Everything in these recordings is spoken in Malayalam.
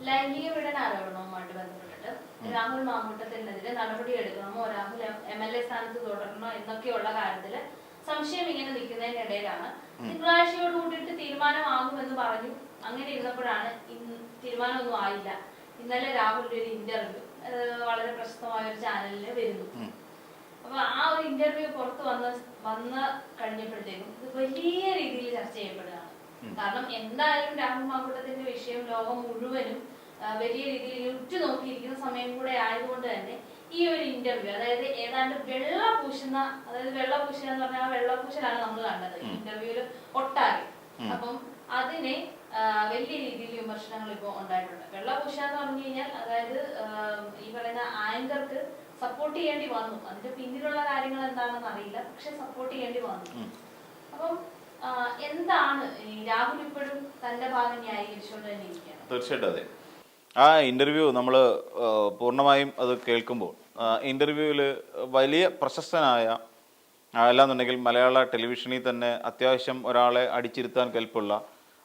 ലൈംഗിക പീഡന ആരോപണവുമായിട്ട് ബന്ധപ്പെട്ടിട്ട് രാഹുൽ മാങ്കൂട്ടത്തിനെതിരെ നടപടി എടുക്കണമോ, രാഹുൽ MLA സ്ഥാനത്ത് തുടരണോ എന്നൊക്കെയുള്ള കാര്യത്തില് സംശയം ഇങ്ങനെ നിൽക്കുന്നതിനിടയിലാണ് തിങ്കളാഴ്ചയോട് കൂടിയിട്ട് തീരുമാനമാകുമെന്ന് പറഞ്ഞു. അങ്ങനെ ഇരുന്നപ്പോഴാണ് തീരുമാനമൊന്നും ആയില്ല. ഇന്നലെ രാഹുലിന്റെ ഒരു ഇന്റർവ്യൂ വളരെ പ്രശസ്തമായ ഒരു ചാനലിൽ വരുന്നു. അപ്പൊ ആ ഒരു ഇന്റർവ്യൂ പുറത്ത് വന്ന് കഴിഞ്ഞപ്പോഴത്തേക്കും ഇത് വലിയ രീതിയിൽ ചർച്ച ചെയ്യപ്പെടുകയാണ്. കാരണം എന്തായാലും രാഹുൽ മാങ്കൂട്ടത്തിന്റെ വിഷയം ലോകം മുഴുവനും വലിയ രീതിയിൽ ഉറ്റുനോക്കിയിരിക്കുന്ന സമയം കൂടെ ആയതുകൊണ്ട് തന്നെ ഈ ഒരു ഇന്റർവ്യൂ, അതായത് ഏതാണ്ട് വെള്ള പൂശുക എന്ന് പറഞ്ഞാൽ ആ വെള്ളപൂശലാണ് നമ്മൾ കണ്ടത് ഇന്റർവ്യൂല് ഒട്ടാകെ. അപ്പം അതിനെ വലിയ രീതിയിൽ വിമർശനങ്ങൾ ഇപ്പോൾ ഉണ്ടായിട്ടുണ്ട്. വെള്ളപൂശ എന്ന് പറഞ്ഞു കഴിഞ്ഞാൽ അതായത് ഈ പറയുന്ന ആങ്കർക്ക് സപ്പോർട്ട് ചെയ്യേണ്ടി വന്നു. അതിന്റെ പിന്നിലുള്ള കാര്യങ്ങൾ എന്താണെന്ന് അറിയില്ല, പക്ഷെ സപ്പോർട്ട് ചെയ്യേണ്ടി വന്നു. അപ്പം എന്താണ് രാഹുൽ ഇപ്പോഴും തന്റെ ഭാഗം ന്യായീകരിച്ചുകൊണ്ട് തന്നെ ഇരിക്കുകയാണ്? തീർച്ചയായിട്ടും അതെ. ആ ഇന്റർവ്യൂ നമ്മൾ പൂർണ്ണമായും അത് കേൾക്കുമ്പോൾ ഇന്റർവ്യൂവിൽ വലിയ പ്രശസ്തനായ, അല്ലാന്നുണ്ടെങ്കിൽ മലയാള ടെലിവിഷനിൽ തന്നെ അത്യാവശ്യം ഒരാളെ അടിച്ചിരുത്താൻ കെൽപ്പുള്ള,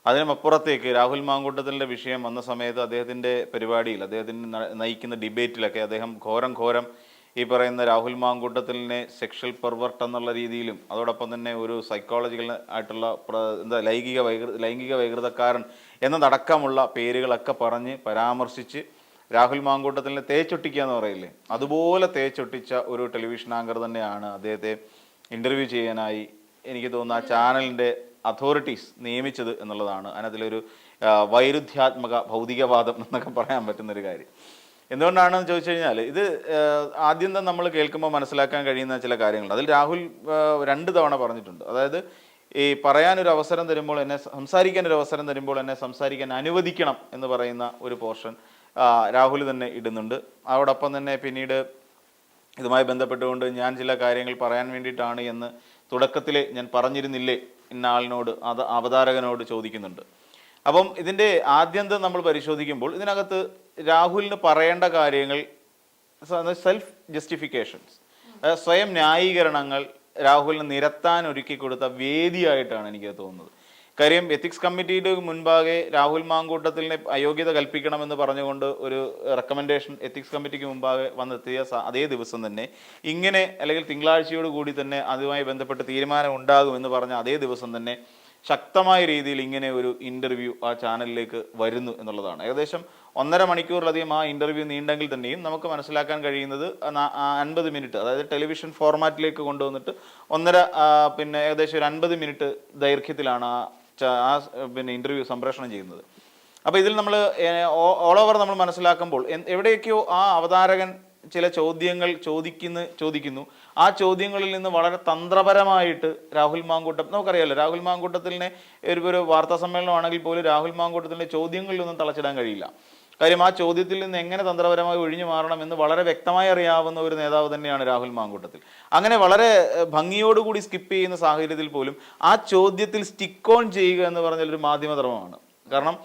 അതിനുമപ്പുറത്തേക്ക് രാഹുൽ മാങ്കൂട്ടത്തിൻ്റെ വിഷയം വന്ന സമയത്ത് അദ്ദേഹത്തിൻ്റെ പരിപാടിയിൽ, അദ്ദേഹത്തിന് നയിക്കുന്ന ഡിബേറ്റിലൊക്കെ അദ്ദേഹം ഘോരം ഈ പറയുന്ന രാഹുൽ മാങ്കൂട്ടത്തിലിനെ സെക്ഷൽ പെർവർട്ട് എന്നുള്ള രീതിയിലും അതോടൊപ്പം തന്നെ ഒരു സൈക്കോളജിക്കൽ ആയിട്ടുള്ള ലൈംഗിക വൈകൃതക്കാരൻ എന്നതടക്കമുള്ള പേരുകളൊക്കെ പറഞ്ഞ് പരാമർശിച്ച് രാഹുൽ മാങ്കൂട്ടത്തിലിനെ തേച്ചൊട്ടിക്കുക എന്ന് പറയില്ലേ, അതുപോലെ തേച്ചൊട്ടിച്ച ഒരു ടെലിവിഷൻ ആങ്കർ തന്നെയാണ് അദ്ദേഹത്തെ ഇൻ്റർവ്യൂ ചെയ്യാനായി എനിക്ക് തോന്നുന്നു ആ ചാനലിൻ്റെ അതോറിറ്റീസ് നിയമിച്ചത് എന്നുള്ളതാണ് അതിനകത്തിലൊരു വൈരുദ്ധ്യാത്മക ഭൗതികവാദം എന്നൊക്കെ പറയാൻ പറ്റുന്നൊരു കാര്യം. എന്തുകൊണ്ടാണെന്ന് ചോദിച്ചു കഴിഞ്ഞാൽ ഇത് ആദ്യം തന്നെ നമ്മൾ കേൾക്കുമ്പോൾ മനസ്സിലാക്കാൻ കഴിയുന്ന ചില കാര്യങ്ങളുണ്ട്. അതിൽ രാഹുൽ 2 തവണ പറഞ്ഞിട്ടുണ്ട്. അതായത് ഈ പറയാനൊരു അവസരം തരുമ്പോൾ സംസാരിക്കാൻ സംസാരിക്കാൻ അനുവദിക്കണം എന്ന് പറയുന്ന ഒരു പോർഷൻ രാഹുൽ തന്നെ ഇടുന്നുണ്ട്. അതോടൊപ്പം തന്നെ പിന്നീട് ഇതുമായി ബന്ധപ്പെട്ടുകൊണ്ട് ഞാൻ ചില കാര്യങ്ങൾ പറയാൻ വേണ്ടിയിട്ടാണ് എന്ന് തുടക്കത്തിൽ ഞാൻ പറഞ്ഞിരുന്നില്ലേ ഇന്ന ആളിനോട്, അവതാരകനോട് ചോദിക്കുന്നുണ്ട്. അപ്പം ഇതിൻ്റെ ആദ്യന്തം നമ്മൾ പരിശോധിക്കുമ്പോൾ ഇതിനകത്ത് രാഹുലിന് പറയേണ്ട കാര്യങ്ങൾ സെൽഫ് ജസ്റ്റിഫിക്കേഷൻസ്, സ്വയം ന്യായീകരണങ്ങൾ രാഹുലിന് നിരത്താൻ ഒരുക്കി കൊടുത്ത വേദിയായിട്ടാണ് എനിക്ക് തോന്നുന്നത്. കാര്യം എത്തിക്സ് കമ്മിറ്റിയുടെ മുൻപാകെ രാഹുൽ മാങ്കൂട്ടത്തിലിനെ അയോഗ്യത കൽപ്പിക്കണമെന്ന് പറഞ്ഞുകൊണ്ട് ഒരു റെക്കമെൻഡേഷൻ എത്തിക്സ് കമ്മിറ്റിക്ക് മുമ്പാകെ വന്നെത്തിയ അതേ ദിവസം തന്നെ ഇങ്ങനെ, അല്ലെങ്കിൽ തിങ്കളാഴ്ചയോട് കൂടി തന്നെ അതുമായി ബന്ധപ്പെട്ട് തീരുമാനം ഉണ്ടാകുമെന്ന് പറഞ്ഞ അതേ ദിവസം തന്നെ ശക്തമായ രീതിയിൽ ഇങ്ങനെ ഒരു ഇൻ്റർവ്യൂ ആ ചാനലിലേക്ക് വരുന്നു എന്നുള്ളതാണ്. ഏകദേശം 1.5 മണിക്കൂറിലധികം ആ ഇൻ്റർവ്യൂ നീണ്ടെങ്കിൽ തന്നെയും നമുക്ക് മനസ്സിലാക്കാൻ കഴിയുന്നത് 50 മിനിറ്റ്, അതായത് ടെലിവിഷൻ ഫോർമാറ്റിലേക്ക് കൊണ്ടുവന്നിട്ട് പിന്നെ ഏകദേശം ഒരു 50 മിനിറ്റ് ദൈർഘ്യത്തിലാണ് ആ ഇൻ്റർവ്യൂ സംപ്രേഷണം ചെയ്യുന്നത്. അപ്പോൾ ഇതിൽ നമ്മൾ ഓൾ ഓവർ നമ്മൾ മനസ്സിലാക്കുമ്പോൾ എവിടെയൊക്കെയോ ആ അവതാരകൻ ചില ചോദ്യങ്ങൾ ചോദിക്കുന്നു. ആ ചോദ്യങ്ങളിൽ നിന്ന് വളരെ തന്ത്രപരമായിട്ട് രാഹുൽ മാങ്കൂട്ടം, നമുക്കറിയാമല്ലോ രാഹുൽ മാങ്കൂട്ടത്തിലിനെ ഒരു വാർത്താ സമ്മേളനമാണെങ്കിൽ പോലും രാഹുൽ മാങ്കൂട്ടത്തിൻ്റെ ചോദ്യങ്ങളിലൊന്നും തളച്ചിടാൻ കഴിയില്ല. കാര്യം ആ ചോദ്യത്തിൽ നിന്ന് എങ്ങനെ തന്ത്രപരമായി ഒഴിഞ്ഞു മാറണം എന്ന് വളരെ വ്യക്തമായി അറിയാവുന്ന ഒരു നേതാവ് തന്നെയാണ് രാഹുൽ മാങ്കൂട്ടത്തിൽ. അങ്ങനെ വളരെ ഭംഗിയോടുകൂടി സ്കിപ്പ് ചെയ്യുന്ന സാഹചര്യത്തിൽ പോലും ആ ചോദ്യത്തിൽ സ്റ്റിക്ക് ഓൺ ചെയ്യുക എന്ന് പറഞ്ഞാലൊരു മാധ്യമധർമ്മമാണ്. കാരണം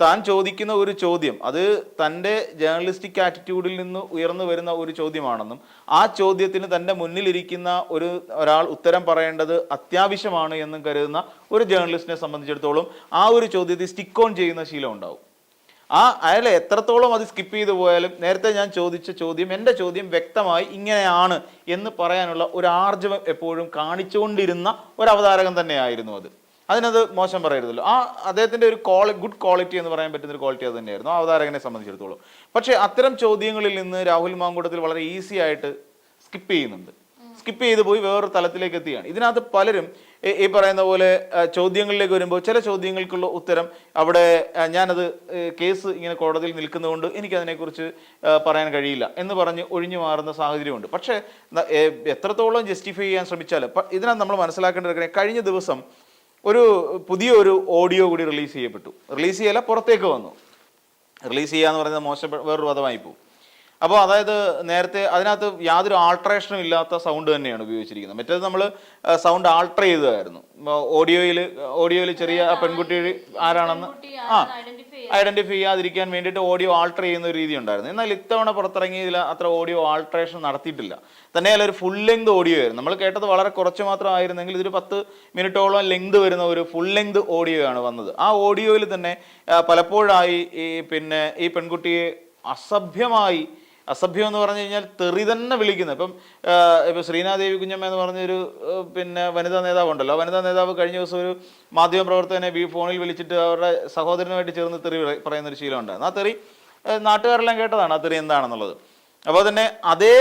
താൻ ചോദിക്കുന്ന ഒരു ചോദ്യം അത് തൻ്റെ ജേർണലിസ്റ്റിക് ആറ്റിറ്റ്യൂഡിൽ നിന്ന് ഉയർന്നു വരുന്ന ഒരു ചോദ്യമാണെന്നും ആ ചോദ്യത്തിന് തൻ്റെ മുന്നിലിരിക്കുന്ന ഒരാൾ ഉത്തരം പറയേണ്ടത് അത്യാവശ്യമാണ് എന്നും കരുതുന്ന ഒരു ജേർണലിസ്റ്റിനെ സംബന്ധിച്ചിടത്തോളം ആ ഒരു ചോദ്യത്തിൽ സ്റ്റിക്ക് ഓൺ ചെയ്യുന്ന ശീലം ഉണ്ടാവും. അയാൾ എത്രത്തോളം അത് സ്കിപ്പ് ചെയ്തു പോയാലും നേരത്തെ ഞാൻ ചോദിച്ച ചോദ്യം, എൻ്റെ ചോദ്യം വ്യക്തമായി ഇങ്ങനെയാണ് എന്ന് പറയാനുള്ള ഒരു ആർജവം എപ്പോഴും കാണിച്ചുകൊണ്ടിരുന്ന ഒരു അവതാരകൻ തന്നെയായിരുന്നു അത്. അതിനത് മോശം പറയരുതല്ലോ. അദ്ദേഹത്തിൻ്റെ ഒരു ഗുഡ് ക്വാളിറ്റി എന്ന് പറയാൻ പറ്റുന്ന ഒരു ക്വാളിറ്റി അത് തന്നെയായിരുന്നു ആ അവതാരകനെ സംബന്ധിച്ചിടത്തോളം. പക്ഷേ അത്തരം ചോദ്യങ്ങളിൽ നിന്ന് രാഹുൽ മാങ്കൂട്ടത്തിൽ വളരെ ഈസി ആയിട്ട് സ്കിപ്പ് ചെയ്യുന്നുണ്ട്. സ്കിപ്പ് ചെയ്ത് പോയി വേറൊരു തലത്തിലേക്ക് എത്തിയാണ്. ഇതിനകത്ത് പലരും ഈ പറയുന്ന പോലെ ചോദ്യങ്ങളിലേക്ക് വരുമ്പോൾ ചില ചോദ്യങ്ങൾക്കുള്ള ഉത്തരം അവിടെ ഞാനത് കേസ് ഇങ്ങനെ കോടതിയിൽ നിൽക്കുന്നതുകൊണ്ട് എനിക്കതിനെക്കുറിച്ച് പറയാൻ കഴിയില്ല എന്ന് പറഞ്ഞ് ഒഴിഞ്ഞു മാറുന്ന സാഹചര്യമുണ്ട്. പക്ഷേ എത്രത്തോളം ജസ്റ്റിഫൈ ചെയ്യാൻ ശ്രമിച്ചാലും ഇതിനകത്ത് നമ്മൾ മനസ്സിലാക്കേണ്ട കഴിഞ്ഞ ദിവസം പുതിയൊരു ഓഡിയോ കൂടി റിലീസ് ചെയ്യപ്പെട്ടു. റിലീസ് ചെയ്യല പുറത്തേക്ക് വന്നു. റിലീസ് ചെയ്യാന്ന് പറയുന്നത് മോശം വേറൊരു പദമായി പോകും. അപ്പോൾ അതായത് നേരത്തെ അതിനകത്ത് യാതൊരു ആൾട്രേഷനും ഇല്ലാത്ത സൗണ്ട് തന്നെയാണ് ഉപയോഗിച്ചിരിക്കുന്നത്. മറ്റേത് നമ്മൾ സൗണ്ട് ആൾട്ടർ ചെയ്തതായിരുന്നു. ഓഡിയോയിൽ ചെറിയ ആ പെൺകുട്ടി ആരാണെന്ന് ഐഡന്റിഫൈ ചെയ്യാതിരിക്കാൻ വേണ്ടിയിട്ട് ഓഡിയോ ആൾട്ടർ ചെയ്യുന്ന ഒരു രീതി ഉണ്ടായിരുന്നു. എന്നാൽ ഇത്തവണ പുറത്തിറങ്ങിയതിൽ അത്ര ഓഡിയോ ആൾട്രേഷൻ നടത്തിയിട്ടില്ല. തന്നെയല്ല ഒരു ഫുൾ ലെങ്ത് ഓഡിയോ ആയിരുന്നു. നമ്മൾ കേട്ടത് വളരെ കുറച്ച് മാത്രമായിരുന്നെങ്കിൽ ഇതൊരു 10 മിനിറ്റോളം ലെങ്ത് വരുന്ന ഒരു ഫുൾ ലെങ്ത് ഓഡിയോ ആണ് വന്നത്. ആ ഓഡിയോയിൽ തന്നെ പലപ്പോഴായി ഈ പെൺകുട്ടിയെ അസഭ്യം എന്ന് പറഞ്ഞു കഴിഞ്ഞാൽ തെറി തന്നെ വിളിക്കുന്നത്. ഇപ്പം ശ്രീനാദേവി കുഞ്ഞമ്മ എന്ന് പറഞ്ഞൊരു വനിതാ നേതാവ് ഉണ്ടല്ലോ. വനിതാ നേതാവ് കഴിഞ്ഞ ദിവസം ഒരു മാധ്യമപ്രവർത്തകനെ ഫോണിൽ വിളിച്ചിട്ട് അവരുടെ സഹോദരനുമായിട്ട് ചേർന്ന് തെറി പറയുന്നൊരു ശീലം ഉണ്ടായിരുന്നു. ആ തെറി നാട്ടുകാരെല്ലാം കേട്ടതാണ്, ആ തെറി എന്താണെന്നുള്ളത്. അപ്പോൾ തന്നെ അതേ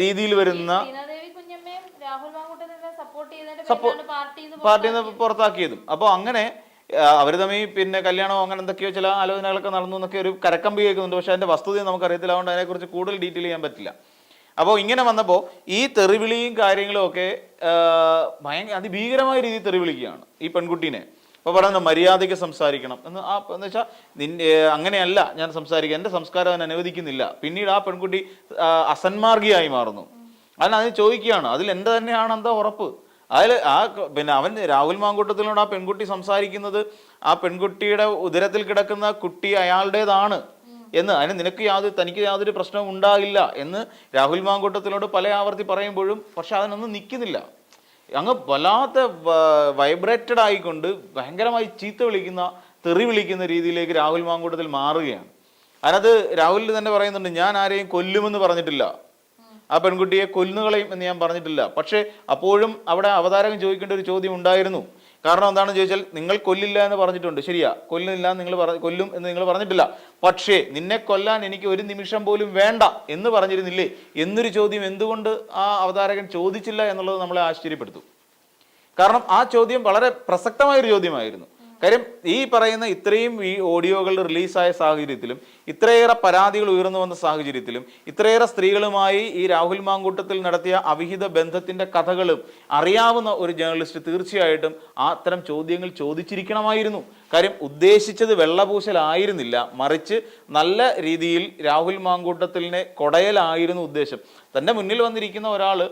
രീതിയിൽ വരുന്ന പാർട്ടിയിൽ നിന്ന് പുറത്താക്കിയതും. അപ്പോൾ അങ്ങനെ അവർ തമ്മിൽ കല്യാണമോ അങ്ങനെ എന്തൊക്കെയോ ചില ആലോചനകളൊക്കെ നടന്നു എന്നൊക്കെ ഒരു കരക്കമ്പി കേൾക്കുന്നുണ്ട്. പക്ഷെ അതിന്റെ വസ്തുത നമുക്കറിയത്തില്ല, അതുകൊണ്ട് അതിനെക്കുറിച്ച് കൂടുതൽ ഡീറ്റെയിൽ ചെയ്യാൻ പറ്റില്ല. അപ്പോൾ ഇങ്ങനെ വന്നപ്പോൾ ഈ തെറിവിളിയും കാര്യങ്ങളും ഒക്കെ അതിഭീകരമായ രീതിയിൽ തെറിവിളിക്കുകയാണ് ഈ പെൺകുട്ടീനെ. അപ്പോൾ പറയുന്നത് മര്യാദയ്ക്ക് സംസാരിക്കണം എന്ന് വെച്ചാൽ അങ്ങനെയല്ല ഞാൻ സംസാരിക്കുക, എൻ്റെ സംസ്കാരം അതിന് അനുവദിക്കുന്നില്ല. പിന്നീട് ആ പെൺകുട്ടി അസന്മാർഗിയായി മാറുന്നു. അതിന് ചോദിക്കുകയാണ്, അതിൽ എൻ്റെ തന്നെയാണ് എന്താ ഉറപ്പ്? അവൻ രാഹുൽ മാങ്കൂട്ടത്തിനോട് ആ പെൺകുട്ടി സംസാരിക്കുന്നത് ആ പെൺകുട്ടിയുടെ ഉദരത്തിൽ കിടക്കുന്ന കുട്ടി അയാളുടേതാണ് എന്ന്, തനിക്ക് യാതൊരു പ്രശ്നവും ഉണ്ടാകില്ല എന്ന് രാഹുൽ മാങ്കൂട്ടത്തിനോട് പല ആവർത്തി പറയുമ്പോഴും പക്ഷെ അതിനൊന്നും നിൽക്കുന്നില്ല. അങ്ങ് വല്ലാത്ത വൈബ്രേറ്റഡ് ആയിക്കൊണ്ട് ഭയങ്കരമായി തെറി വിളിക്കുന്ന രീതിയിലേക്ക് രാഹുൽ മാങ്കൂട്ടത്തിൽ മാറുകയാണ്. അതിനകത്ത് രാഹുൽ തന്നെ പറയുന്നുണ്ട്, ഞാൻ ആരെയും കൊല്ലുമെന്ന് പറഞ്ഞിട്ടില്ല, ആ പെൺകുട്ടിയെ കൊല്ലുകളയും എന്ന് ഞാൻ പറഞ്ഞിട്ടില്ല. പക്ഷേ അപ്പോഴും അവിടെ അവതാരകൻ ചോദിക്കേണ്ട ഒരു ചോദ്യം ഉണ്ടായിരുന്നു. കാരണം എന്താണെന്ന് ചോദിച്ചാൽ, നിങ്ങൾ കൊല്ലില്ല എന്ന് പറഞ്ഞിട്ടുണ്ട്, ശരിയാ, കൊല്ലും എന്ന് നിങ്ങൾ പറഞ്ഞിട്ടില്ല, പക്ഷേ നിന്നെ കൊല്ലാൻ എനിക്ക് ഒരു നിമിഷം പോലും വേണ്ട എന്ന് പറഞ്ഞിരുന്നില്ലേ എന്നൊരു ചോദ്യം എന്തുകൊണ്ട് ആ അവതാരകൻ ചോദിച്ചില്ല എന്നുള്ളത് നമ്മളെ ആശ്ചര്യപ്പെടുത്തും. കാരണം ആ ചോദ്യം വളരെ പ്രസക്തമായൊരു ചോദ്യമായിരുന്നു. കാര്യം ഈ പറയുന്ന ഇത്രയും ഈ ഓഡിയോകൾ റിലീസായ സാഹചര്യത്തിലും ഇത്രയേറെ പരാതികൾ ഉയർന്നു വന്ന സാഹചര്യത്തിലും ഇത്രയേറെ സ്ത്രീകളുമായി ഈ രാഹുൽ മാങ്കൂട്ടത്തിൽ നടത്തിയ അവിഹിത ബന്ധത്തിന്റെ കഥകളും അറിയാവുന്ന ഒരു ജേർണലിസ്റ്റ് തീർച്ചയായിട്ടും അത്തരം ചോദ്യങ്ങൾ ചോദിച്ചിരിക്കണമായിരുന്നു. കാര്യം ഉദ്ദേശിച്ചത് വെള്ളപൂശലായിരുന്നില്ല, മറിച്ച് നല്ല രീതിയിൽ രാഹുൽ മാങ്കൂട്ടത്തിലിനെ കൊടയലായിരുന്നു ഉദ്ദേശം. തൻ്റെ മുന്നിൽ വന്നിരിക്കുന്ന ഒരാള്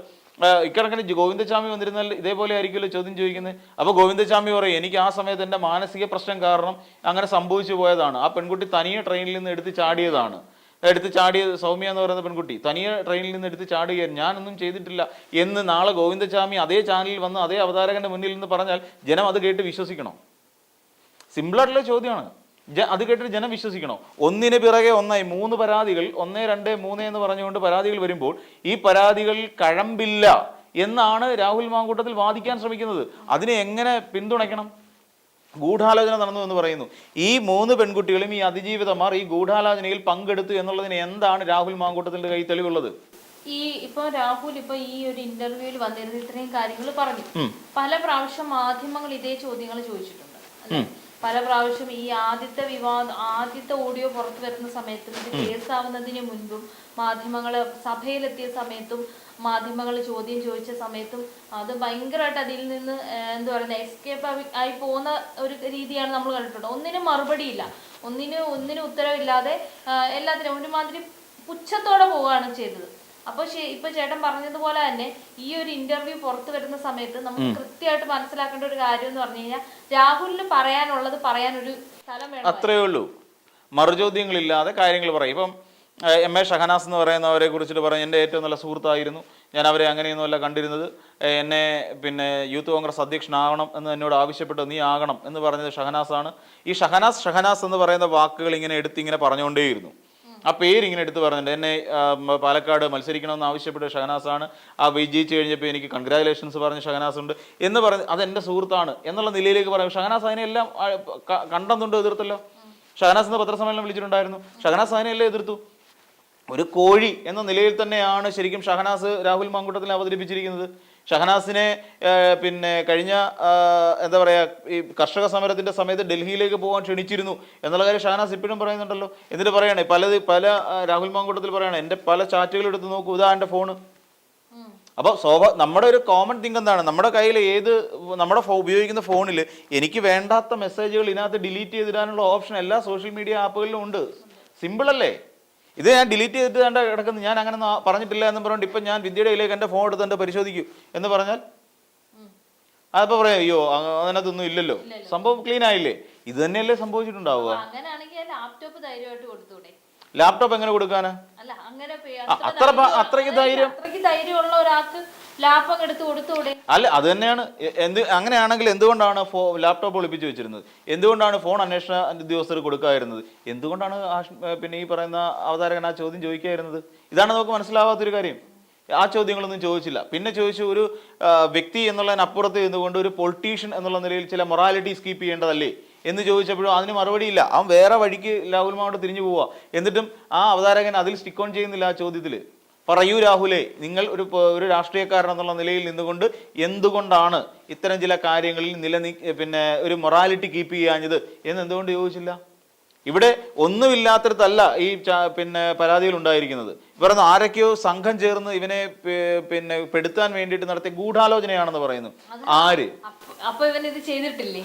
ഇക്കണക്കിന് ഗോവിന്ദസ്വാമി വന്നിരുന്നാൽ ഇതേപോലെ ആയിരിക്കുമല്ലോ ചോദ്യം ചോദിക്കുന്നത്. അപ്പോൾ ഗോവിന്ദസ്വാമി പറയും, എനിക്ക് ആ സമയത്ത് എൻ്റെ മാനസിക പ്രശ്നം കാരണം അങ്ങനെ സംഭവിച്ചു പോയതാണ്, ആ പെൺകുട്ടി തനിയെ ട്രെയിനിൽ നിന്ന് എടുത്ത് ചാടിയത് സൗമ്യ എന്ന് പറയുന്ന പെൺകുട്ടി തനിയെ ട്രെയിനിൽ നിന്ന് എടുത്ത് ചാടുകയാണ്, ഞാനൊന്നും ചെയ്തിട്ടില്ല എന്ന് നാളെ ഗോവിന്ദസ്വാമി അതേ ചാനലിൽ വന്ന് അതേ അവതാരകന്റെ മുന്നിൽ നിന്ന് പറഞ്ഞാൽ ജനം അത് കേട്ട് വിശ്വസിക്കണോ? സിമ്പിളായിട്ടുള്ള ചോദ്യമാണ്. അത് കേട്ടിട്ട് ജനം വിശ്വസിക്കണോ? ഒന്നിന് പിറകെ ഒന്നായി 3 പരാതികൾ 1, 2, 3 എന്ന് പറഞ്ഞുകൊണ്ട് പരാതികൾ വരുമ്പോൾ ഈ പരാതികൾ കഴമ്പില്ല എന്നാണ് രാഹുൽ മാങ്കൂട്ടത്തിൽ വാദിക്കാൻ ശ്രമിക്കുന്നത്. അതിനെ എങ്ങനെ പിന്തുണയ്ക്കണം? ഗൂഢാലോചന നടന്നു എന്ന് പറയുന്നു. ഈ 3 പെൺകുട്ടികളും ഈ അതിജീവിതമാർ ഈ ഗൂഢാലോചനയിൽ പങ്കെടുത്തു എന്നുള്ളതിന് എന്താണ് രാഹുൽ മാങ്കൂട്ടത്തിന്റെ കൈ തെളിവുള്ളത്? രാഹുൽ ഈ ഒരു ഇന്റർവ്യൂവിൽ വന്നിരുന്ന ഇത്രയും കാര്യങ്ങൾ പറഞ്ഞു. പല പ്രാവശ്യം മാധ്യമങ്ങൾ ഇതേ ചോദ്യങ്ങൾ ചോദിച്ചിട്ടുണ്ട് അല്ലെ? പല പ്രാവശ്യം ഈ ആദ്യത്തെ ഓഡിയോ പുറത്തു വരുന്ന സമയത്തും ഇത് കേസാവുന്നതിന് മുൻപും മാധ്യമങ്ങള് സഭയിലെത്തിയ സമയത്തും മാധ്യമങ്ങൾ ചോദ്യം ചോദിച്ച സമയത്തും അത് ഭയങ്കരമായിട്ട് അതിൽ നിന്ന് എസ്കേപ്പ് ആയി പോകുന്ന ഒരു രീതിയാണ് നമ്മൾ കണ്ടിട്ടുണ്ട്. ഒന്നിനും മറുപടിയില്ല, ഒന്നിനും ഉത്തരവില്ലാതെ എല്ലാത്തിനും ഒരുമാതിരി പുച്ഛത്തോടെ പോവുകയാണ് ചെയ്തത്. അപ്പോൾ ഇപ്പൊ ചേട്ടൻ പറഞ്ഞതുപോലെ തന്നെ ഈ ഒരു ഇന്റർവ്യൂ പുറത്തു വരുന്ന സമയത്ത് നമുക്ക് കൃത്യമായിട്ട് മനസ്സിലാക്കേണ്ട ഒരു കാര്യം എന്ന് പറഞ്ഞു കഴിഞ്ഞാൽ രാഹുലിന് പറയാനുള്ളത് പറയാൻ ഒരു സ്ഥലം വേണം. അത്രേ ഉള്ളൂ, മറുചോദ്യങ്ങളില്ലാതെ കാര്യങ്ങൾ പറയും. ഇപ്പം MA ഷഹനാസ് എന്ന് പറയുന്നവരെ കുറിച്ചിട്ട് പറഞ്ഞു, എൻ്റെ ഏറ്റവും നല്ല സുഹൃത്തായിരുന്നു, ഞാൻ അവരെ അങ്ങനെയൊന്നുമല്ല കണ്ടിരുന്നത്, എന്നെ യൂത്ത് കോൺഗ്രസ് അധ്യക്ഷനാകണം എന്ന് എന്നോട് ആവശ്യപ്പെട്ടു, നീ ആകണം എന്ന് പറഞ്ഞത് ഷഹനാസാണ്. ഈ ഷഹനാസ് എന്ന് പറയുന്ന വാക്കുകൾ ഇങ്ങനെ പറഞ്ഞുകൊണ്ടേയിരുന്നു. ആ പേരിങ്ങനെ എടുത്ത് പറഞ്ഞിട്ടുണ്ട്. എന്നെ പാലക്കാട് മത്സരിക്കണമെന്ന് ആവശ്യപ്പെട്ട ഷഹനാസാണ്. ആ വിജയിച്ചു കഴിഞ്ഞപ്പോൾ എനിക്ക് കൺഗ്രാജുലേഷൻസ് പറഞ്ഞ ഷഹനാസ് ഉണ്ട് എന്ന് പറഞ്ഞ് അതെൻ്റെ സുഹൃത്താണ് എന്നുള്ള നിലയിലേക്ക് പറയും. ഷഹനാസ് അതിനെല്ലാം കണ്ടെന്നുണ്ടോ? എതിർത്തല്ലോ. ഷഹനാസ് എന്ന പത്രസമ്മേളനം വിളിച്ചിട്ടുണ്ടായിരുന്നു, ഷഹനാസ് അതിനെല്ലാം എതിർത്തു. ഒരു കോഴി എന്ന നിലയിൽ തന്നെയാണ് ശരിക്കും ഷഹനാസ് രാഹുൽ മാങ്കൂട്ടത്തിൽ അവതരിപ്പിച്ചിരിക്കുന്നത്. ഷഹനാസിനെ കഴിഞ്ഞ ഈ കർഷക സമരത്തിന്റെ സമയത്ത് ഡൽഹിയിലേക്ക് പോകാൻ ക്ഷണിച്ചിരുന്നു എന്നുള്ള കാര്യം ഷഹനാസ് ഇപ്പോഴും പറയുന്നുണ്ടല്ലോ. എന്നിട്ട് പറയണേ പല രാഹുൽ മാങ്കൂട്ടത്തിൽ പറയണേ, എൻ്റെ പല ചാറ്റുകൾ എടുത്ത് നോക്കൂ, ഇതാ എൻ്റെ ഫോണ്. അപ്പോൾ നമ്മുടെ ഒരു കോമൺ തിങ്ക് എന്താണ്, നമ്മുടെ കയ്യിൽ ഉപയോഗിക്കുന്ന ഫോണിൽ എനിക്ക് വേണ്ടാത്ത മെസ്സേജുകൾ ഇതിനകത്ത് ഡിലീറ്റ് ചെയ്തിടാനുള്ള ഓപ്ഷൻ എല്ലാ സോഷ്യൽ മീഡിയ ആപ്പുകളിലും ഉണ്ട്. സിമ്പിൾ അല്ലേ? ഇത് ഞാൻ ഡിലീറ്റ് ചെയ്തിട്ട് കണ്ട കിടക്കുന്നു, ഞാൻ അങ്ങനെ പറഞ്ഞിട്ടില്ല എന്ന് പറഞ്ഞുകൊണ്ട് ഇപ്പം ഞാൻ വിദ്യയുടെ കയ്യിലേക്ക് എൻ്റെ ഫോൺ എടുത്ത് എൻ്റെ പരിശോധിക്കൂ എന്ന് പറഞ്ഞാൽ അതിപ്പോൾ പറയാം അയ്യോ അതിനകത്തൊന്നും ഇല്ലല്ലോ, സംഭവം ക്ലീൻ ആയില്ലേ? ഇത് തന്നെയല്ലേ സംഭവിച്ചിട്ടുണ്ടാവുക. ലാപ്ടോപ്പ് എങ്ങനെ കൊടുക്കാനാ? അത്രയ്ക്ക് ധൈര്യമുള്ള ഒരാൾക്ക് ലാപ്ടോപ്പ് എടുത്ത് കൊടുത്തൂടെ? അല്ല, അത് തന്നെയാണ്. അങ്ങനെയാണെങ്കിൽ എന്തുകൊണ്ടാണ് ലാപ്ടോപ്പ് ഒളിപ്പിച്ച് വെച്ചിരുന്നത്? എന്തുകൊണ്ടാണ് ഫോൺ അന്വേഷണ ഉദ്യോഗസ്ഥർ കൊടുക്കാതിരുന്നത്? എന്തുകൊണ്ടാണ് പിന്നെ ഈ പറയുന്ന അവതാരകൻ ആ ചോദ്യം ചോദിക്കാതിരുന്നത്? ഇതാണ് നമുക്ക് മനസ്സിലാവാത്തൊരു കാര്യം. ആ ചോദ്യങ്ങളൊന്നും ചോദിച്ചില്ല. പിന്നെ ചോദിച്ചു, ഒരു വ്യക്തി എന്നുള്ളതിനപ്പുറത്ത് നിന്നുകൊണ്ട് ഒരു പൊളിറ്റീഷ്യൻ എന്നുള്ള നിലയിൽ ചില മൊറാലിറ്റീസ് കീപ്പ് ചെയ്യേണ്ടതല്ലേ എന്ന് ചോദിച്ചപ്പോഴും അതിന് മറുപടിയില്ല. അവൻ വേറെ വഴിക്ക് രാഹുൽ മാവോട്ട് തിരിഞ്ഞു പോവുക. എന്നിട്ടും ആ അവതാരകൻ അതിൽ സ്റ്റിക്ക് ഓൺ ചെയ്യുന്നില്ല. ആ ചോദ്യത്തിൽ പറയൂ രാഹുലേ, നിങ്ങൾ ഒരു രാഷ്ട്രീയക്കാരൻ എന്നുള്ള നിലയിൽ നിന്നുകൊണ്ട് എന്തുകൊണ്ടാണ് ഇത്തരം ചില കാര്യങ്ങളിൽ പിന്നെ ഒരു മൊറാലിറ്റി കീപ്പ് ചെയ്യാഞ്ഞത് എന്ന് എന്തുകൊണ്ട് ചോദിച്ചില്ല? ഇവിടെ ഒന്നുമില്ലാത്തടത്തല്ല ഈ പിന്നെ പരാതികൾ ഉണ്ടായിരിക്കുന്നത്. ഇവരൊന്നും ആരൊക്കെയോ സംഘം ചേർന്ന് ഇവനെ പിന്നെ പെടുത്താൻ വേണ്ടിയിട്ട് നടത്തിയ ഗൂഢാലോചനയാണെന്ന് പറയുന്നു. ആര്? അപ്പൊ ഇവൻ ഇത് ചെയ്തിട്ടില്ലേ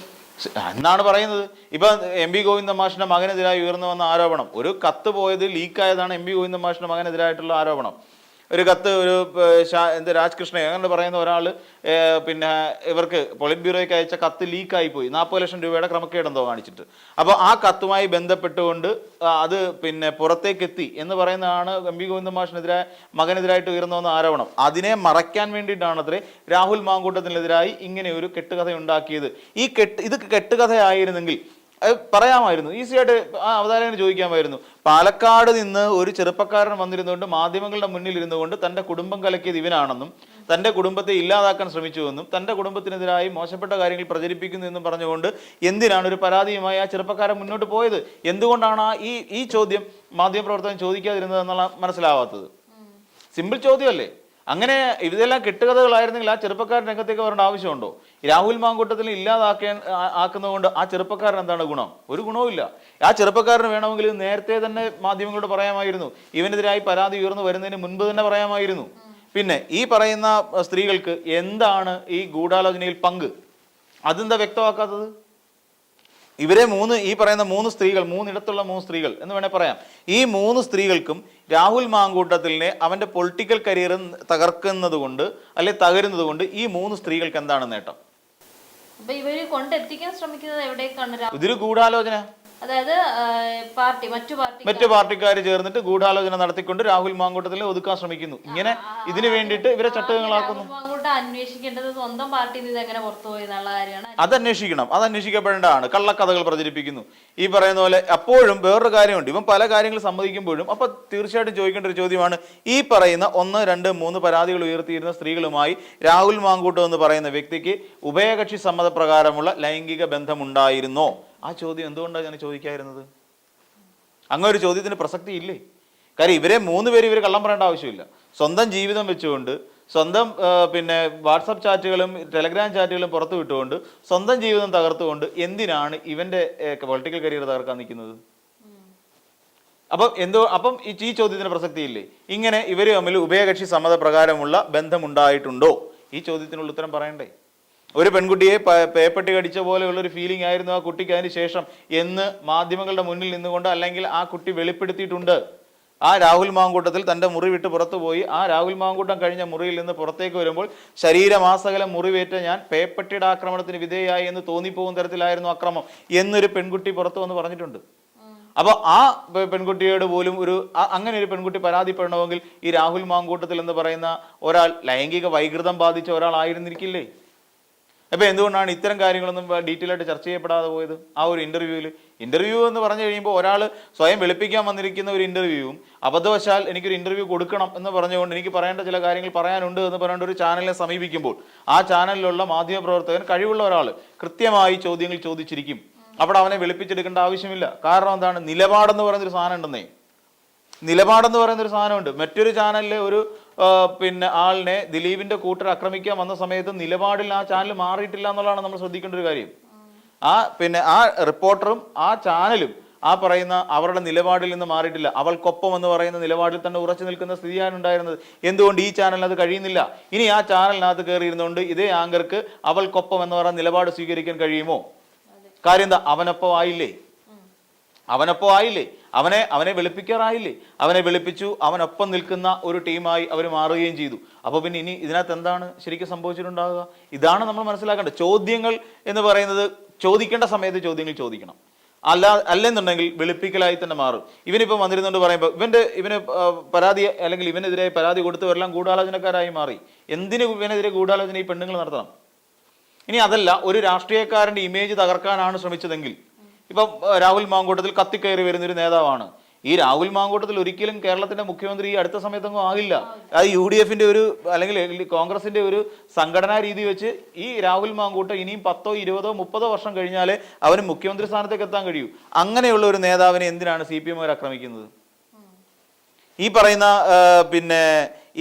എന്നാണ് പറയുന്നത്. ഇപ്പൊ എം പി ഗോവിന്ദ മാഷിന്റെ മകനെതിരായി ഉയർന്നു വന്ന ആരോപണം, ഒരു കത്ത് പോയത് ലീക്കായതാണ് എം പി ഗോവിന്ദ മാഷിന്റെ മകനെതിരായിട്ടുള്ള ആരോപണം. ഒരു കത്ത്, ഒരു രാജ്കൃഷ്ണ അങ്ങനെ പറയുന്ന ഒരാൾ പിന്നെ ഇവർക്ക് പൊളിറ്റ് ബ്യൂറോയ്ക്ക് അയച്ച കത്ത് ലീക്കായി പോയി, 40 ലക്ഷം രൂപയുടെ ക്രമക്കേടെന്തോ കാണിച്ചിട്ട്. അപ്പോൾ ആ കത്തുമായി ബന്ധപ്പെട്ടുകൊണ്ട് അത് പിന്നെ പുറത്തേക്ക് എത്തി എന്ന് പറയുന്നതാണ് എം പി ഗോവിന്ദ മാഷിനെതിരായ മകനെതിരായിട്ട് ഉയർന്നു വന്ന ആരോപണം. അതിനെ മറയ്ക്കാൻ വേണ്ടിയിട്ടാണ് അത്രേ രാഹുൽ മാങ്കൂട്ടത്തിനെതിരായി ഇങ്ങനെ ഒരു കെട്ടുകഥ ഉണ്ടാക്കിയത്. ഇത് കെട്ടുകഥയായിരുന്നെങ്കിൽ പറയാമായിരുന്നു, ഈസി ആയിട്ട് ആ അവതാരകന് ചോദിക്കാമായിരുന്നു. പാലക്കാട് നിന്ന് ഒരു ചെറുപ്പക്കാരൻ വന്നിരുന്നുകൊണ്ട് മാധ്യമങ്ങളുടെ മുന്നിൽ ഇരുന്നുകൊണ്ട് തൻ്റെ കുടുംബം കലക്കിയത് ഇവനാണെന്നും തൻ്റെ കുടുംബത്തെ ഇല്ലാതാക്കാൻ ശ്രമിച്ചുവെന്നും തൻ്റെ കുടുംബത്തിനെതിരായി മോശപ്പെട്ട കാര്യങ്ങൾ പ്രചരിപ്പിക്കുന്നു എന്നും പറഞ്ഞുകൊണ്ട് എന്തിനാണ് ഒരു പരാതിയുമായി ആ ചെറുപ്പക്കാരൻ മുന്നോട്ട് പോയത്? എന്തുകൊണ്ടാണ് ഈ ചോദ്യം മാധ്യമപ്രവർത്തകൻ ചോദിക്കാതിരുന്നത് എന്നുള്ള മനസ്സിലാവാത്തത്? സിമ്പിൾ ചോദ്യമല്ലേ? അങ്ങനെ ഇതെല്ലാം കെട്ടുകഥകളായിരുന്നെങ്കിൽ ആ ചെറുപ്പക്കാരൻ രംഗത്തേക്ക് വരേണ്ട ആവശ്യമുണ്ടോ? രാഹുൽ മാങ്കൂട്ടത്തിൽ ആക്കുന്നതുകൊണ്ട് ആ ചെറുപ്പക്കാരൻ എന്താണ് ഗുണം? ഒരു ഗുണവുമില്ല. ആ ചെറുപ്പക്കാരന് വേണമെങ്കിൽ നേരത്തെ തന്നെ മാധ്യമങ്ങളോട് പറയാമായിരുന്നു, ഇവനെതിരായി പരാതി ഉയർന്നു വരുന്നതിന് മുൻപ് തന്നെ പറയാമായിരുന്നു. പിന്നെ ഈ പറയുന്ന സ്ത്രീകൾക്ക് എന്താണ് ഈ ഗൂഢാലോചനയിൽ പങ്ക്? അതെന്താ വ്യക്തമാക്കാത്തത്? ഇവരെ ഈ പറയുന്ന 3 സ്ത്രീകൾ, 3 സ്ത്രീകൾ എന്ന് വേണേൽ പറയാം. ഈ 3 സ്ത്രീകൾക്കും രാഹുൽ മാങ്കൂട്ടത്തിലിനെ അവന്റെ പൊളിറ്റിക്കൽ കരിയർ തകർക്കുന്നത് കൊണ്ട് അല്ലെ തകരുന്നത് കൊണ്ട് ഈ 3 സ്ത്രീകൾക്ക് എന്താണ് നേട്ടം? ഇവര് കൊണ്ടെത്തിക്കാൻ ശ്രമിക്കുന്നത് എവിടേക്കാണ്? ഇതൊരു ഗൂഢാലോചന. അതായത് മറ്റു പാർട്ടിക്കാർ ചേർന്നിട്ട് ഗൂഢാലോചന നടത്തിക്കൊണ്ട് രാഹുൽ മാങ്കൂട്ടത്തിലെ ഒതുക്കാൻ ശ്രമിക്കുന്നു. ഇങ്ങനെ ഇതിനു വേണ്ടിയിട്ട് ഇവരെ ചട്ടങ്ങളാക്കുന്നു. അന്വേഷിക്കേണ്ടത് സ്വന്തം പാർട്ടിയിൽ നിന്ന് എങ്ങനെ പുറത്തുപോയി എന്നുള്ള കാര്യമാണ്. അത് അന്വേഷിക്കപ്പെടേണ്ടതാണ്. കള്ളക്കഥകൾ പ്രചരിപ്പിക്കുന്നു ഈ പറയുന്ന പോലെ. അപ്പോഴും വേറൊരു കാര്യമുണ്ട്, ഇവൻ പല കാര്യങ്ങൾ സമ്മതിക്കുമ്പോഴും അപ്പൊ തീർച്ചയായിട്ടും ചോദിക്കേണ്ട ഒരു ചോദ്യമാണ്, ഈ പറയുന്ന 1, 2, 3 പരാതികൾ ഉയർത്തിയിരുന്ന സ്ത്രീകളുമായി രാഹുൽ മാങ്കൂട്ടം എന്ന് പറയുന്ന വ്യക്തിക്ക് ഉഭയകക്ഷി സമ്മതപ്രകാരമുള്ള ലൈംഗിക ബന്ധമുണ്ടായിരുന്നോ? ആ ചോദ്യം എന്തുകൊണ്ടാണ് ഞാൻ ചോദിക്കാതിരുന്നത്? അങ്ങനെ ഒരു ചോദ്യത്തിന് പ്രസക്തി ഇല്ലേ? കാര്യം ഇവരെ 3 പേര് ഇവർ കള്ളം പറയേണ്ട ആവശ്യമില്ല. സ്വന്തം ജീവിതം വെച്ചുകൊണ്ട്, സ്വന്തം പിന്നെ വാട്സപ്പ് ചാറ്റുകളും ടെലഗ്രാം ചാറ്റുകളും പുറത്തു വിട്ടുകൊണ്ട് സ്വന്തം ജീവിതം തകർത്തുകൊണ്ട് എന്തിനാണ് ഇവന്റെ പൊളിറ്റിക്കൽ കരിയർ തകർക്കാൻ നിൽക്കുന്നത്? അപ്പം ഈ ചോദ്യത്തിന് പ്രസക്തി ഇല്ലേ? ഇങ്ങനെ ഇവർ തമ്മിൽ ഉഭയകക്ഷി സമ്മതപ്രകാരമുള്ള ബന്ധമുണ്ടായിട്ടുണ്ടോ? ഈ ചോദ്യത്തിനുള്ള ഉത്തരം പറയണ്ടേ? ഒരു പെൺകുട്ടിയെ പേപ്പട്ടി കടിച്ച പോലെയുള്ളൊരു ഫീലിംഗ് ആയിരുന്നു ആ കുട്ടിക്ക് അതിന് ശേഷം എന്ന് മാധ്യമങ്ങളുടെ മുന്നിൽ നിന്നുകൊണ്ട് അല്ലെങ്കിൽ ആ കുട്ടി വെളിപ്പെടുത്തിയിട്ടുണ്ട്. ആ രാഹുൽ മാങ്കൂട്ടത്തിൽ തൻ്റെ മുറി വിട്ട് പുറത്തുപോയി ആ രാഹുൽ മാങ്കൂട്ടം കഴിഞ്ഞ മുറിയിൽ നിന്ന് പുറത്തേക്ക് വരുമ്പോൾ ശരീരമാസകലം മുറിവേറ്റ ഞാൻ പേപ്പട്ടിയുടെ ആക്രമണത്തിന് വിധേയായി എന്ന് തോന്നിപ്പോകുന്ന തരത്തിലായിരുന്നു അക്രമം എന്നൊരു പെൺകുട്ടി പുറത്തു വന്ന് പറഞ്ഞിട്ടുണ്ട്. അപ്പോൾ ആ പെൺകുട്ടിയോട് പോലും അങ്ങനെ ഒരു പെൺകുട്ടി പരാതിപ്പെടണമെങ്കിൽ ഈ രാഹുൽ മാങ്കൂട്ടത്തിൽ എന്ന് പറയുന്ന ഒരാൾ ലൈംഗിക വൈകൃതം ബാധിച്ച ഒരാളായിരുന്നിരിക്കില്ലേ? അപ്പോൾ എന്തുകൊണ്ടാണ് ഇത്തരം കാര്യങ്ങളൊന്നും ഡീറ്റെയിൽ ആയിട്ട് ചർച്ച ചെയ്യപ്പെടാതെ പോയത്? ആ ഒരു ഇന്റർവ്യൂ എന്ന് പറഞ്ഞു കഴിയുമ്പോൾ ഒരാൾ സ്വയം വെളുപ്പിക്കാൻ വന്നിരിക്കുന്ന ഒരു ഇന്റർവ്യൂവും അബദ്ധവശാൽ എനിക്കൊരു ഇന്റർവ്യൂ കൊടുക്കണം എന്ന് പറഞ്ഞുകൊണ്ട് എനിക്ക് പറയേണ്ട ചില കാര്യങ്ങൾ പറയാനുണ്ട് എന്ന് പറഞ്ഞുകൊണ്ട് ഒരു ചാനലിനെ സമീപിക്കുമ്പോൾ ആ ചാനലിലുള്ള മാധ്യമപ്രവർത്തകൻ കഴിവുള്ള ഒരാൾ കൃത്യമായി ചോദ്യങ്ങൾ ചോദിച്ചിരിക്കും. അവിടെ അവനെ വെളുപ്പിച്ചെടുക്കേണ്ട ആവശ്യമില്ല. കാരണം എന്താണ്? നിലപാടെന്ന് പറയുന്നൊരു സാധനം ഉണ്ടെന്നേ. നിലപാടെന്ന് പറയുന്നൊരു സാധനമുണ്ട്. മറ്റൊരു ചാനലിലെ ഒരു പിന്നെ ആളിനെ ദിലീപിന്റെ കൂട്ടർ ആക്രമിക്കാൻ വന്ന സമയത്ത് നിലപാടിൽ ആ ചാനൽ മാറിയിട്ടില്ല എന്നുള്ളതാണ് നമ്മൾ ശ്രദ്ധിക്കേണ്ട ഒരു കാര്യം. ആ റിപ്പോർട്ടറും ആ ചാനലും ആ പറയുന്ന അവരുടെ നിലപാടിൽ നിന്ന് മാറിയിട്ടില്ല. അവൾക്കൊപ്പം എന്ന് പറയുന്ന നിലപാടിൽ തന്നെ ഉറച്ചു നിൽക്കുന്ന സ്ഥിതിയാണ് ഉണ്ടായിരുന്നത്. എന്തുകൊണ്ട് ഈ ചാനലിനത് കഴിയുന്നില്ല? ഇനി ആ ചാനലിനകത്ത് കയറിയിരുന്നുകൊണ്ട് ഇതേ ആങ്കർക്ക് അവൾക്കൊപ്പം എന്ന് പറയുന്ന നിലപാട് സ്വീകരിക്കാൻ കഴിയുമോ? കാര്യം എന്താ? അവനൊപ്പം ആയില്ലേ? അവനൊപ്പം ആയില്ലേ, അവനെ വെളുപ്പിക്കാറായില്ലേ, അവനെ വെളുപ്പിച്ചു, അവനൊപ്പം നിൽക്കുന്ന ഒരു ടീമായി അവർ മാറുകയും ചെയ്തു. അപ്പോൾ പിന്നെ ഇനി ഇതിനകത്ത് എന്താണ് ശരിക്കും സംഭവിച്ചിട്ടുണ്ടാകുക? ഇതാണ് നമ്മൾ മനസ്സിലാക്കേണ്ടത്. ചോദ്യങ്ങൾ എന്ന് പറയുന്നത് ചോദിക്കേണ്ട സമയത്ത് ചോദ്യങ്ങൾ ചോദിക്കണം, അല്ലെന്നുണ്ടെങ്കിൽ വെളുപ്പിക്കലായി തന്നെ മാറും. ഇവനിപ്പോൾ വന്നിരുന്നുകൊണ്ട് പറയുമ്പോൾ ഇവന് പരാതി അല്ലെങ്കിൽ ഇവനെതിരെ പരാതി കൊടുത്തവരെല്ലാം ഗൂഢാലോചനക്കാരായി മാറി. എന്തിന് ഇവനെതിരെ ഗൂഢാലോചന ഈ പെണ്ണുങ്ങൾ നടത്തണം? ഇനി അതല്ല, ഒരു രാഷ്ട്രീയക്കാരൻ്റെ ഇമേജ് തകർക്കാനാണ് ശ്രമിച്ചതെങ്കിൽ, ഇപ്പം രാഹുൽ മാങ്കൂട്ടത്തിൽ കത്തിക്കയറി വരുന്നൊരു നേതാവാണ്. ഈ രാഹുൽ മാങ്കൂട്ടത്തിൽ ഒരിക്കലും കേരളത്തിന്റെ മുഖ്യമന്ത്രി ഈ അടുത്ത സമയത്തൊന്നും ആകില്ല. അത് UDFന്റെ ഒരു അല്ലെങ്കിൽ കോൺഗ്രസിന്റെ ഒരു സംഘടനാ രീതി വെച്ച് ഈ രാഹുൽ മാങ്കൂട്ടം ഇനിയും 10, 20, 30 വർഷം കഴിഞ്ഞാലേ അവന് മുഖ്യമന്ത്രി സ്ഥാനത്തേക്ക് എത്താൻ കഴിയൂ. അങ്ങനെയുള്ള ഒരു നേതാവിനെ എന്തിനാണ് CPM ആക്രമിക്കുന്നത്? ഈ പറയുന്ന പിന്നെ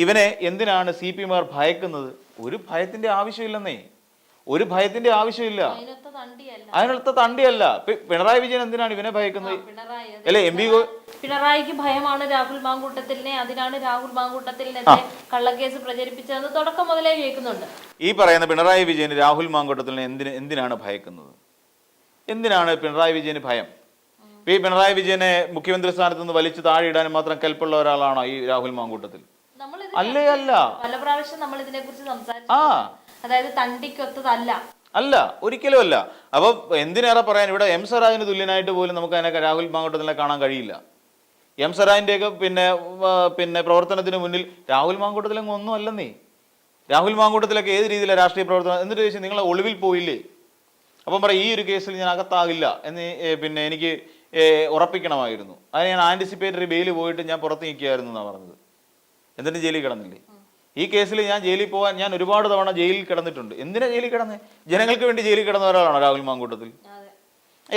ഇവനെ എന്തിനാണ് CPM ഭയക്കുന്നത്? ഒരു ഭയത്തിന്റെ ആവശ്യമില്ലെന്നേ, ഒരു ഭയത്തിന്റെ ആവശ്യമില്ല. അതിനടുത്ത തണ്ടിയല്ല. പിണറായി വിജയൻ എന്തിനാണ് ഇവനെ ഭയക്കുന്നത്? അല്ലെ പിണറായിക്ക് ഭയമാണ് രാഹുൽ മാങ്കൂട്ടത്തിലിനെ. അതിനാണ് രാഹുൽ മാങ്കൂട്ടത്തിനെതിരെ കള്ളക്കേസ് പ്രചരിപ്പിച്ചതെന്ന് തുടക്കം മുതലേ കേൾക്കുന്നുണ്ട്. ഈ പറയുന്ന പിണറായി വിജയൻ രാഹുൽ മാങ്കൂട്ടത്തിലിനെ എന്തിനാണ് ഭയക്കുന്നത്? എന്തിനാണ് പിണറായി വിജയന് ഭയം? ഈ പിണറായി വിജയനെ മുഖ്യമന്ത്രി സ്ഥാനത്ത് നിന്ന് വലിച്ചു താഴെ ഇടാനും മാത്രം കെൽപ്പുള്ള ഒരാളാണോ ഈ രാഹുൽ മാങ്കൂട്ടത്തിൽ? അല്ലേ അല്ല. പല പ്രാവശ്യം നമ്മൾ ഇതിനെ കുറിച്ച് സംസാരിച്ചു. അതായത് തണ്ടിക്കൊത്തതല്ല, അല്ല, ഒരിക്കലും അല്ല. അപ്പൊ എന്തിനേറെ പറയാൻ, ഇവിടെ M സ്വരാജിന് തുല്യനായിട്ട് പോലും നമുക്ക് അതിനൊക്കെ രാഹുൽ മാങ്കൂട്ടത്തിനെ കാണാൻ കഴിയില്ല. M സ്വരാജിന്റെയൊക്കെ പിന്നെ പ്രവർത്തനത്തിന് മുന്നിൽ രാഹുൽ മാങ്കൂട്ടത്തിലൊന്നും ഒന്നും അല്ലെന്നേ. രാഹുൽ മാങ്കൂട്ടത്തിലൊക്കെ ഏത് രീതിയിലാണ് രാഷ്ട്രീയ പ്രവർത്തനം? എന്നിട്ട് ചോദിച്ചാൽ നിങ്ങൾ ഒളിവിൽ പോയില്ലേ? അപ്പം പറയാം ഈ ഒരു കേസിൽ ഞാൻ അകത്താകില്ല എന്ന് എനിക്ക് ഉറപ്പിക്കണമായിരുന്നു. അതിന് ഞാൻ ആന്റിസിപ്പേറ്ററി ബെയിൽ പോയിട്ട് ഞാൻ പുറത്ത് നിൽക്കുകയായിരുന്നു എന്നാണ് പറഞ്ഞത്. എന്നിട്ട് ജയിലിൽ കിടന്നില്ലേ? ഈ കേസിൽ ഞാൻ ജയിലിൽ പോകാൻ ഞാൻ ഒരുപാട് തവണ ജയിലിൽ കിടന്നിട്ടുണ്ട്. എന്തിനാ ജയിലിൽ കിടന്നേ? ജനങ്ങൾക്ക് വേണ്ടി ജയിലിൽ കിടന്ന ഒരാളാണോ രാഹുൽ മാങ്കൂട്ടത്തിൽ?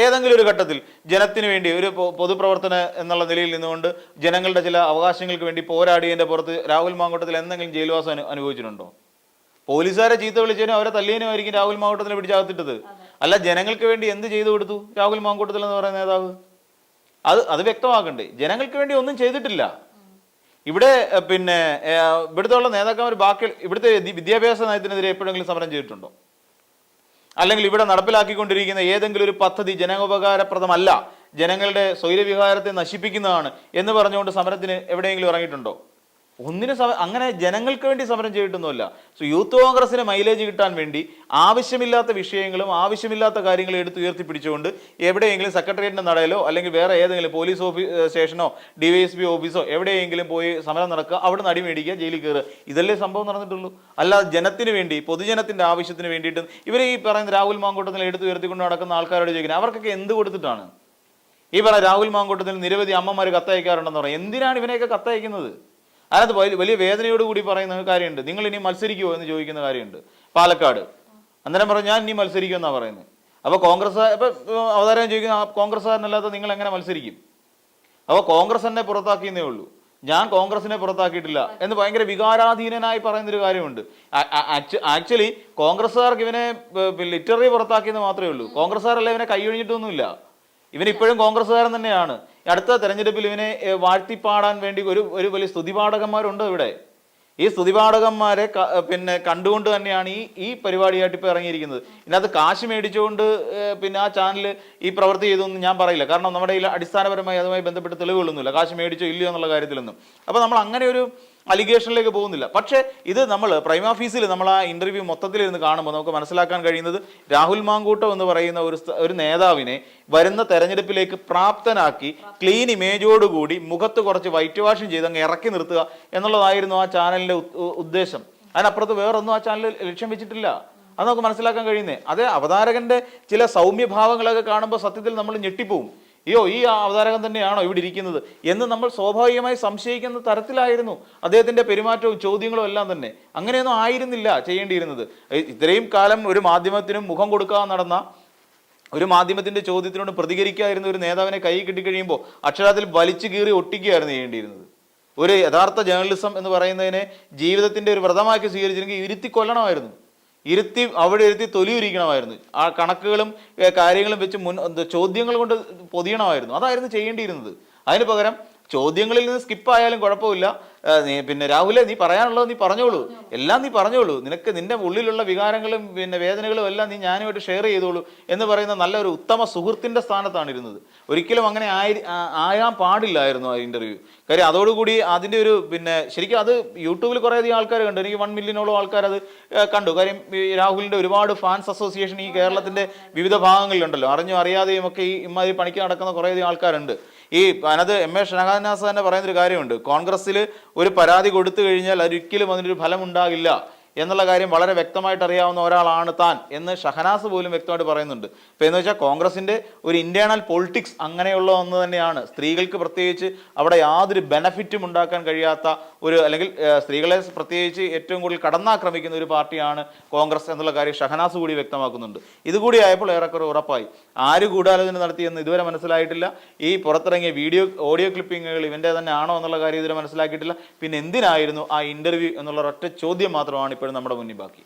ഏതെങ്കിലും ഒരു ഘട്ടത്തിൽ ജനത്തിന് വേണ്ടി ഒരു പൊതുപ്രവർത്തന എന്നുള്ള നിലയിൽ നിന്നുകൊണ്ട് ജനങ്ങളുടെ ചില അവകാശങ്ങൾക്ക് വേണ്ടി പോരാടിയതിന്റെ പുറത്ത് രാഹുൽ മാങ്കൂട്ടത്തിൽ എന്തെങ്കിലും ജയിൽവാസം അനുഭവിച്ചിട്ടുണ്ടോ? പോലീസുകാരെ ചീത്ത വിളിച്ചതിനും അവരെ തല്ലിയതിനുമായിരിക്കും രാഹുൽ മാങ്കൂട്ടത്തിനെ പിടിച്ചകത്തിട്ടത്. അല്ല, ജനങ്ങൾക്ക് വേണ്ടി എന്ത് ചെയ്തു കൊടുത്തു രാഹുൽ മാങ്കൂട്ടത്തിൽ എന്ന് പറയുന്ന നേതാവ്? അത് വ്യക്തമാക്കണ്ടേ. ജനങ്ങൾക്ക് വേണ്ടി ഒന്നും ചെയ്തിട്ടില്ല. ഇവിടെ ഇവിടുത്തെ ഉള്ള നേതാക്കന്മാർ ബാക്കി ഇവിടുത്തെ വിദ്യാഭ്യാസ നയത്തിനെതിരെ എപ്പോഴെങ്കിലും സമരം ചെയ്തിട്ടുണ്ടോ? അല്ലെങ്കിൽ ഇവിടെ നടപ്പിലാക്കിക്കൊണ്ടിരിക്കുന്ന ഏതെങ്കിലും ഒരു പദ്ധതി ജനോപകാരപ്രദമല്ല, ജനങ്ങളുടെ സ്വൈരവിഹാരത്തെ നശിപ്പിക്കുന്നതാണ് എന്ന് പറഞ്ഞുകൊണ്ട് സമരത്തിന് എവിടെയെങ്കിലും ഇറങ്ങിയിട്ടുണ്ടോ? ഒന്നിനും അങ്ങനെ ജനങ്ങൾക്ക് വേണ്ടി സമരം ചെയ്തിട്ടൊന്നുമല്ല. യൂത്ത് കോൺഗ്രസിന് മൈലേജ് കിട്ടാൻ വേണ്ടി ആവശ്യമില്ലാത്ത വിഷയങ്ങളും ആവശ്യമില്ലാത്ത കാര്യങ്ങളും ഉയർത്തിപ്പിടിച്ചുകൊണ്ട് എവിടെയെങ്കിലും സെക്രട്ടേറിയറ്റിന്റെ നടയിലോ അല്ലെങ്കിൽ വേറെ ഏതെങ്കിലും പോലീസ് സ്റ്റേഷനോ DYSP ഓഫീസോ എവിടെയെങ്കിലും പോയി സമരം നടക്കുക, അവിടെ നിന്ന് അടിമേടിക്കുക, ജയിലിൽ കയറുക. ഇതല്ലേ സംഭവം നടന്നിട്ടുള്ളൂ. അല്ലാതെ ജനത്തിന് വേണ്ടി, പൊതുജനത്തിന്റെ ആവശ്യത്തിന് വേണ്ടിയിട്ട് ഇവർ ഈ പറയുന്ന രാഹുൽ മാങ്കൂട്ടത്തിൽ ഉയർത്തിക്കൊണ്ട് നടക്കുന്ന ആൾക്കാരോട് ചോദിക്കുന്നത് അവർക്കൊക്കെ എന്ത് കൊടുത്തിട്ടാണ്? ഈ പറഞ്ഞ രാഹുൽ മാങ്കൂട്ടത്തിൽ നിരവധി അമ്മമാർ കത്തയക്കാറുണ്ടെന്ന് പറയാം. എന്തിനാണ് ഇവനെയൊക്കെ കത്തയക്കുന്നത്? അതിനകത്ത് വലിയ വേദനയോട് കൂടി പറയുന്ന കാര്യമുണ്ട്. നിങ്ങൾ ഇനി മത്സരിക്കുമോ എന്ന് ചോദിക്കുന്ന കാര്യമുണ്ട്. പാലക്കാട് അന്നേരം പറഞ്ഞു ഞാൻ ഇനി മത്സരിക്കുമെന്നാണ് പറയുന്നത്. അപ്പോൾ കോൺഗ്രസ് അവതാരം ചോദിക്കുന്ന കോൺഗ്രസ്സുകാരനല്ലാതെ നിങ്ങൾ എങ്ങനെ മത്സരിക്കും? അപ്പോൾ കോൺഗ്രസ് എന്നെ പുറത്താക്കിയെന്നേ ഉള്ളൂ, ഞാൻ കോൺഗ്രസിനെ പുറത്താക്കിയിട്ടില്ല എന്ന് ഭയങ്കര വികാരാധീനനായി പറയുന്നൊരു കാര്യമുണ്ട്. ആക്ച്വലി കോൺഗ്രസ്സുകാർക്ക് ഇവനെ ലിറ്റററി പുറത്താക്കിയെന്ന് മാത്രമേ ഉള്ളൂ. കോൺഗ്രസ്സുകാരല്ല ഇവനെ കൈയൊഴിഞ്ഞിട്ടൊന്നുമില്ല. ഇവനിപ്പോഴും കോൺഗ്രസ്സുകാരൻ തന്നെയാണ്. അടുത്ത തെരഞ്ഞെടുപ്പിൽ ഇവനെ വാഴ്ത്തിപ്പാടാൻ വേണ്ടി ഒരു വലിയ സ്തുതിപാഠകന്മാരുണ്ട് ഇവിടെ. ഈ സ്തുതിപാഠകന്മാരെ കണ്ടുകൊണ്ട് തന്നെയാണ് ഈ പരിപാടിയായിട്ട് ഇപ്പോൾ ഇറങ്ങിയിരിക്കുന്നത്. ഇതിനകത്ത് കാശ് മേടിച്ചുകൊണ്ട് ആ ചാനൽ ഈ പ്രവൃത്തി ചെയ്തൊന്നും ഞാൻ പറയില്ല. കാരണം നമ്മുടെ കയ്യിൽ അടിസ്ഥാനപരമായി അതുമായി ബന്ധപ്പെട്ട് തെളിവുകളൊന്നുമില്ല, കാശ് മേടിച്ചോ ഇല്ലയോ എന്നുള്ള കാര്യത്തിലൊന്നും. അപ്പോൾ നമ്മൾ അങ്ങനെ ഒരു അലിഗേഷനിലേക്ക് പോകുന്നില്ല. പക്ഷേ ഇത് നമ്മൾ പ്രൈമാ ഫീസിൽ നമ്മൾ ആ ഇന്റർവ്യൂ മൊത്തത്തിലിരുന്ന് കാണുമ്പോൾ നമുക്ക് മനസ്സിലാക്കാൻ കഴിയുന്നത് രാഹുൽ മാങ്കൂട്ടം എന്ന് പറയുന്ന ഒരു നേതാവിനെ വരുന്ന തെരഞ്ഞെടുപ്പിലേക്ക് പ്രാപ്തനാക്കി ക്ലീൻ ഇമേജോടുകൂടി മുഖത്ത് കുറച്ച് വൈറ്റ് വാഷിംഗ് ചെയ്ത് അങ്ങ് ഇറക്കി നിർത്തുക എന്നുള്ളതായിരുന്നു ആ ചാനലിന്റെ ഉദ്ദേശം. അതിനപ്പുറത്ത് വേറൊന്നും ആ ചാനൽ ലക്ഷ്യം വെച്ചിട്ടില്ല. അത് നമുക്ക് മനസ്സിലാക്കാൻ കഴിയുന്നേ. അതേ അവതാരകന്റെ ചില സൗമ്യഭാവങ്ങളൊക്കെ കാണുമ്പോൾ സത്യത്തിൽ നമ്മൾ ഞെട്ടിപ്പോവും. അയ്യോ, ഈ അവതാരകൻ തന്നെയാണോ ഇവിടെ ഇരിക്കുന്നത് എന്ന് നമ്മൾ സ്വാഭാവികമായി സംശയിക്കുന്ന തരത്തിലായിരുന്നു അദ്ദേഹത്തിന്റെ പെരുമാറ്റവും ചോദ്യങ്ങളും എല്ലാം തന്നെ. അങ്ങനെയൊന്നും ആയിരുന്നില്ല ചെയ്യേണ്ടിയിരുന്നത്. ഇത്രയും കാലം ഒരു മാധ്യമത്തിനും മുഖം കൊടുക്കാതെ നടന്ന, ഒരു മാധ്യമത്തിന്റെ ചോദ്യത്തിനോട് പ്രതികരിക്കാതിരുന്ന ഒരു നേതാവിനെ കൈ കിട്ടിക്കഴിയുമ്പോൾ അക്ഷരാത്തിൽ വലിച്ചു കീറി ഒട്ടിക്കുകയായിരുന്നു ചെയ്യേണ്ടിയിരുന്നത്. ഒരു യഥാർത്ഥ ജേർണലിസം എന്ന് പറയുന്നതിനെ ജീവിതത്തിന്റെ ഒരു വ്രതമാക്കി സ്വീകരിച്ചിരുന്നെങ്കിൽ ഇരുത്തി കൊല്ലണമായിരുന്നു, അവിടെ ഇരുത്തി തൊലിയുരിക്കണമായിരുന്നു. ആ കണക്കുകളും കാര്യങ്ങളും വെച്ച് ചോദ്യങ്ങൾ കൊണ്ട് പൊതിയണമായിരുന്നു. അതായിരുന്നു ചെയ്യേണ്ടിയിരുന്നത്. അതിന് പകരം ചോദ്യങ്ങളിൽ നിന്ന് സ്കിപ്പ് ആയാലും കുഴപ്പമില്ല. നീ പിന്നെ രാഹുലെ നീ പറയാനുള്ളത് നീ പറഞ്ഞോളൂ, എല്ലാം നീ പറഞ്ഞോളൂ, നിനക്ക് നിന്റെ ഉള്ളിലുള്ള വികാരങ്ങളും പിന്നെ വേദനകളും എല്ലാം നീ ഞാനുമായിട്ട് ഷെയർ ചെയ്തോളൂ എന്ന് പറയുന്ന നല്ലൊരു ഉത്തമ സുഹൃത്തിന്റെ സ്ഥാനത്താണ് ഇരുന്നത്. ഒരിക്കലും അങ്ങനെ ആയാൻ പാടില്ലായിരുന്നു ആ ഇന്റർവ്യൂ. കാര്യം അതോടുകൂടി അതിന്റെ ഒരു പിന്നെ ശരിക്കും അത് യൂട്യൂബിൽ കുറേയധികം ആൾക്കാർ കണ്ടു. എനിക്ക് 1 മില്യണോളം ആൾക്കാർ അത് കണ്ടു. കാര്യം ഈ രാഹുലിന്റെ ഒരുപാട് ഫാൻസ് അസോസിയേഷൻ ഈ കേരളത്തിന്റെ വിവിധ ഭാഗങ്ങളിലുണ്ടല്ലോ, അറിഞ്ഞും അറിയാതെയും ഒക്കെ ഈ ഇമാതിരി പണിക്ക് നടക്കുന്ന കുറേയധികം ആൾക്കാരുണ്ട്. ഈ അതിനകത്ത് M.A. ഷഹനാസ് തന്നെ പറയുന്നൊരു കാര്യമുണ്ട്, കോൺഗ്രസ്സിൽ ഒരു പരാതി കൊടുത്തു കഴിഞ്ഞാൽ ഒരിക്കലും അതിനൊരു ഫലം ഉണ്ടാകില്ല എന്നുള്ള കാര്യം വളരെ വ്യക്തമായിട്ട് അറിയാവുന്ന ഒരാളാണ് താൻ എന്ന് ഷഹനാസ് പോലും വ്യക്തമായിട്ട് പറയുന്നുണ്ട്. ഇപ്പം എന്ന് വെച്ചാൽ കോൺഗ്രസിന്റെ ഒരു ഇന്റേണൽ പൊളിറ്റിക്സ് അങ്ങനെയുള്ള ഒന്ന് തന്നെയാണ്. സ്ത്രീകൾക്ക് പ്രത്യേകിച്ച് അവിടെ യാതൊരു ബെനഫിറ്റും ഉണ്ടാക്കാൻ കഴിയാത്ത ഒരു, അല്ലെങ്കിൽ സ്ത്രീകളെ പ്രത്യേകിച്ച് ഏറ്റവും കൂടുതൽ കടന്നാക്രമിക്കുന്ന ഒരു പാർട്ടിയാണ് കോൺഗ്രസ് എന്നുള്ള കാര്യം ഷഹനാസ് കൂടി വ്യക്തമാക്കുന്നുണ്ട്. ഇതുകൂടി ആയപ്പോൾ ഏറെക്കുറെ ഉറപ്പായി. ആര് ഗൂഢാലോചന നടത്തിയെന്ന് ഇതുവരെ മനസ്സിലായിട്ടില്ല. ഈ പുറത്തിറങ്ങിയ ഓഡിയോ ക്ലിപ്പിങ്ങുകൾ ഇവന്റെ തന്നെ ആണോ എന്നുള്ള കാര്യം ഇതുവരെ മനസ്സിലാക്കിയിട്ടില്ല. പിന്നെ എന്തിനായിരുന്നു ആ ഇന്റർവ്യൂ എന്നുള്ള ഒറ്റ ചോദ്യം മാത്രമാണ് ഇപ്പോഴും നമ്മുടെ മുന്നിൽ ബാക്കി.